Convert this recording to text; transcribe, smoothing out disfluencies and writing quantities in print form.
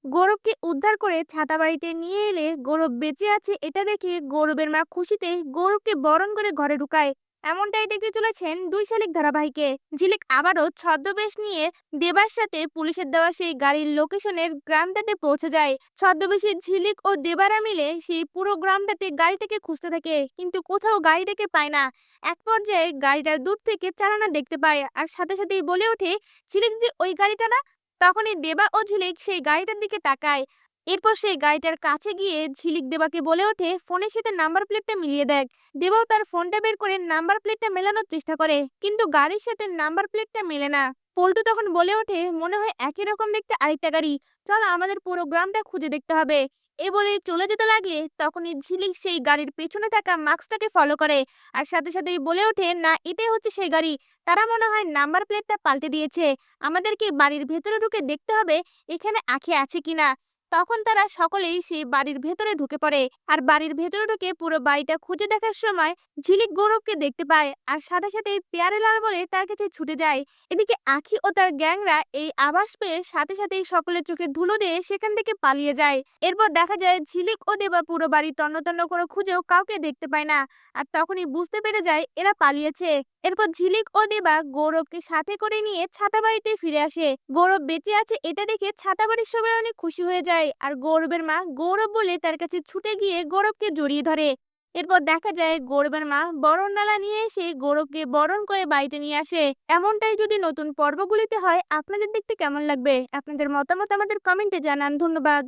গৌরবকে উদ্ধার করে ছাতা বাড়িতে নিয়ে এলে গৌরব বেঁচে আছে এটা দেখে গৌরবের মা খুশিতে গৌরবকে বরণ করে ঘরে ঢুকায়। এমনটাই দেখতে চলেছেন দুই শালিক ধারাবাহিকে। ঝিলিক আবারও ছদ্মবেশ নিয়ে দেবার সাথে পুলিশের দেওয়া সেই গাড়ির লোকেশনের গ্রামটাতে পৌঁছে যায়। ছদ্মবেশী ঝিলিক ও দেবারা মিলে সেই পুরো গ্রামটাতে গাড়িটাকে খুঁজতে থাকে, কিন্তু কোথাও গাড়িটাকে পায় না। এক পর্যায়ে গাড়িটার দূর থেকে চালানা দেখতে পায় আর সাথে সাথেই বলে ওঠে, ঝিলিক যে ওই গাড়িটা না। তখনই দেবা ও ঝিলিক সেই গাড়িটার দিকে তাকায়। এরপর সেই গাড়িটার কাছে গিয়ে ঝিলিক দেবাকে বলে ওঠে, ফোনের সাথে নাম্বার প্লেটটা মিলিয়ে দেখ। দেবাও তার ফোনটা বের করে নাম্বার প্লেটটা মেলানোর চেষ্টা করে, কিন্তু গাড়ির সাথে নাম্বার প্লেটটা মেলে না। পল্টু তখন বলে ওঠে, মনে হয় একই রকম দেখতে আরেকটা গাড়ি, চল আমাদের পুরো গ্রামটা খুঁজে দেখতে হবে। এ বলে চলে যেতে লাগলে তখনই ঝিলিক সেই গাড়ির পেছনে থাকা মাস্কটাকে ফলো করে আর সাথে সাথেই বলে ওঠে, না এটাই হচ্ছে সেই গাড়ি। তারা মনে হয় নাম্বার প্লেটটা পাল্টে দিয়েছে। আমাদেরকে বাড়ির ভেতরে ঢুকে দেখতে হবে এখানে আঁখি আছে কিনা। তখন তারা সকলেই সেই বাড়ির ভেতরে ঢুকে পড়ে আর বাড়ির ভেতরে ঢুকে পুরো বাড়িটা খুঁজে দেখার সময় ঝিলিক গৌরবকে দেখতে পায় আর সাথে সাথে পেয়ারেলাল বলে তার কাছে ছুটে যায়। এদিকে আঁখি ও তার গ্যাংরা এই আভাস পেয়ে সাথে সাথেই সকলের চোখে ধুলো দিয়ে সেখান থেকে পালিয়ে যায়। এরপর দেখা যায় ঝিলিক ও দেবা পুরো বাড়ি তন্ন তন্ন করে খুঁজেও কাউকে দেখতে পায় না, আর তখনই বুঝতে পেরে যায় এরা পালিয়েছে। এরপর ঝিলিক ও দেবা গৌরবকে সাথে করে নিয়ে ছাতা বাড়িতে ফিরে আসে। গৌরব বেঁচে আছে এটা দেখে ছাতা বাড়ির সবাই অনেক খুশি হয়ে যায় আর গৌরবের মা গৌরব বলে তার কাছে ছুটে গিয়ে গৌরবকে জড়িয়ে ধরে। এরপর দেখা যায় গৌরবের মা বরণডালা নিয়ে এসে গৌরবকে বরণ করে বাড়িতে নিয়ে আসে। এমনটাই যদি নতুন পর্বগুলিতে হয় আপনাদের দেখতে কেমন লাগবে, আপনাদের মতামত আমাদের কমেন্টে জানান। ধন্যবাদ।